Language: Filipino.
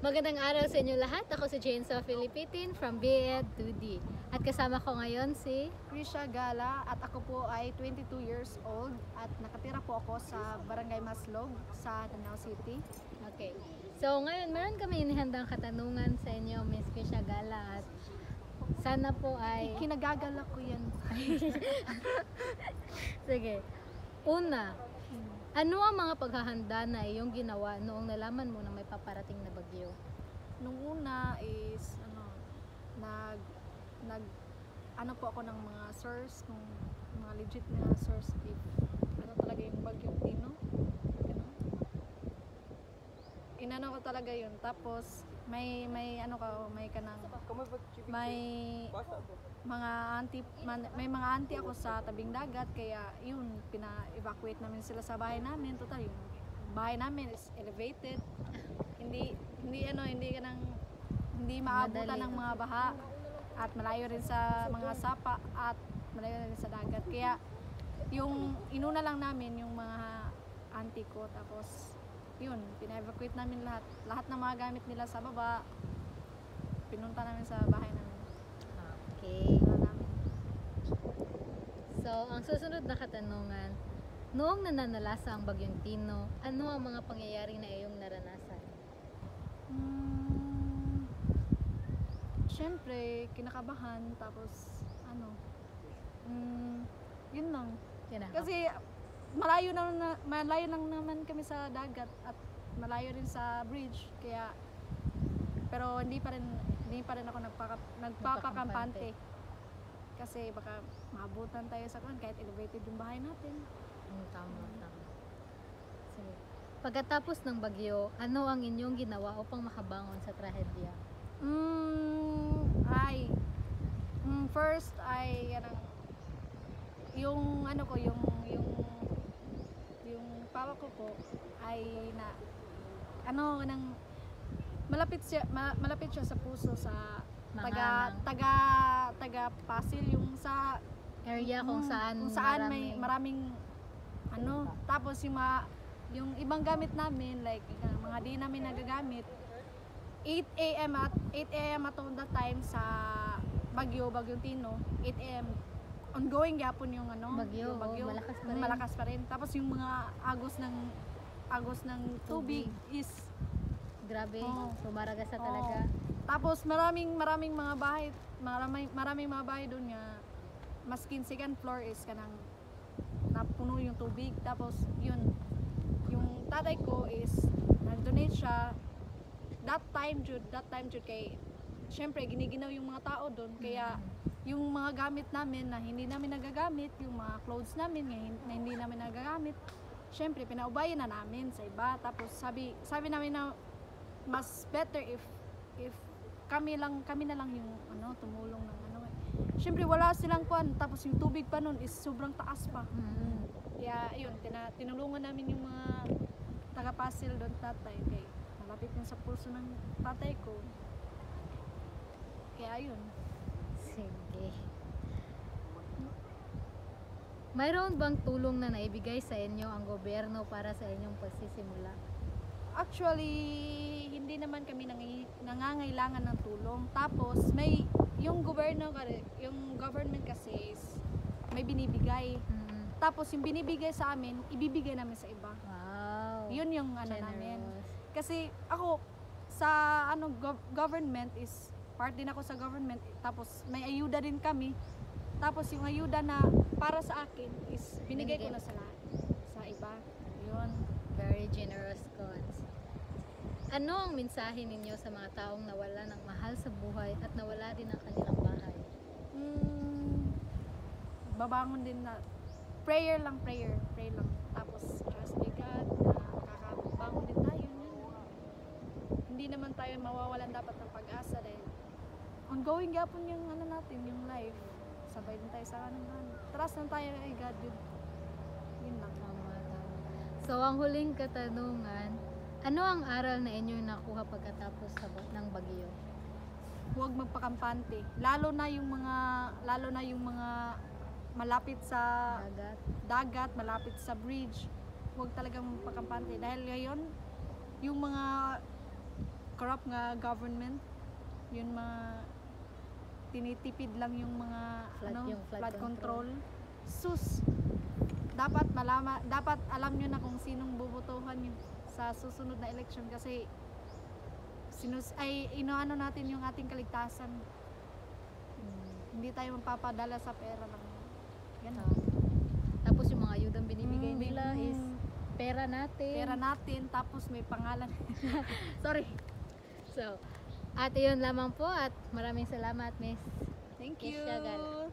Magandang araw sa inyo lahat. Ako si Jane Sophie Lipitin from BEd 2D. At kasama ko ngayon si Krisha Gala at ako po ay 22 years old at nakatira po ako sa Barangay Maslog sa Danao City. Okay. So ngayon meron kami inihandang katanungan sa inyo, Miss Krisha Gala, at sana po ay Kinagagala ko yan. sige. Una, ano ang mga paghahanda na iyong ginawa noong nalaman mo na may paparating na bagyo? Nung una is nag po ako ng mga source, ng mga legit na source if ano talaga yung bagyong Tino. Ganun. Inano ko talaga yun. Tapos may mga auntie ako sa tabing dagat, kaya yun pina-evacuate namin sila sa bahay namin. Total yung bahay namin is elevated. Hindi maabutan ng mga baha at malayo rin sa mga sapa at malayo rin sa dagat. Kaya yung inuna lang namin yung mga auntie ko, tapos yun, pina-evacuate namin lahat ng mga gamit nila sa baba. Pinunta namin sa bahay namin. Okay. So, ang susunod na katanungan, noong nananalasa ang bagyong Tino, ano ang mga pangyayari na iyong naranasan? Siyempre, kinakabahan, tapos yun lang. Kasi malayo lang naman kami sa dagat at malayo rin sa bridge, kaya pero hindi pa rin ako nagpapakampante. Kasi baka maabutan tayo sa kahit elevated yung bahay natin. Tama. Sige. Pagkatapos ng bagyo, ano ang inyong ginawa upang makabangon sa trahedya? First ay yung papa ko po ay malapit siya sa puso, sa taga Pasil, yung sa Area kung saan maraming tapos yung ibang gamit namin, like mga di namin nagagamit, 8 a.m. at that time sa bagyong Tino, 8 a.m. ongoing yapon yung bagyo, malakas pa rin. Tapos yung mga agos ng tubig is grabe, sumaragas na talaga. Tapos maraming mga bahay doon nga, maskin second floor is kanang napuno yung tubig. Tapos yun, yung tatay ko is nag-donate siya that time jud kay syempre giniginaw yung mga tao doon, kaya yung mga gamit namin na hindi namin nagagamit, yung mga clothes namin na hindi namin nagagamit, syempre pinaubayan na namin sa iba. Tapos sabi namin na mas better if kami na lang yung tumulong ng syempre wala silang kuan, tapos yung tubig pa nun is sobrang taas pa. Kaya yun, tinulungan namin yung mga taga-Pasil doon tatay, kay malapit yun sa pulso ng tatay ko. Kaya yun. Sige. Mayroon bang tulong na naibigay sa inyo ang gobyerno para sa inyong pagsisimula? Actually, hindi naman kami nangangailangan ng tulong. Tapos yung government kasi is may binibigay. Tapos yung binibigay sa amin, ibibigay namin sa iba. Wow. Yun yung namin. Kasi ako sa government is part din ako sa government. Tapos may ayuda din kami. Tapos yung ayuda na para sa akin is binigay ko na sa iba. Yun. Very generous cause. Ano ang mensahe ninyo sa mga taong nawala ng mahal sa buhay at nawala din ang kanilang bahay? Babangon din na pray lang. Tapos trust in God na makakabangon din tayo. Hindi naman tayo mawawalan dapat ng pag-asa dahil ongoing gapon yung natin, yung life. Sabay din tayo sa trust lang tayo kay God. Yun lang. So ang huling katanungan, ano ang aral na inyong nakuha pagkatapos ng bagyo? Huwag magpakampante. Lalo na yung mga malapit sa dagat, malapit sa bridge. Huwag talagang magpakampante dahil ngayon yung mga corrupt nga government. Yun mga tinitipid lang yung mga Yung flood control. Sus, dapat alam nyo na kung sinong bubutuhan yun sa susunod na election kasi inaano natin yung ating kaligtasan. Hindi tayo mapapadala sa pera lang. Yan. Tapos yung mga ayudang binibigay nila is pera natin. Tapos may pangalan. Sorry. So, at yun lamang po at maraming salamat, Miss Thank Keisha Gala. you.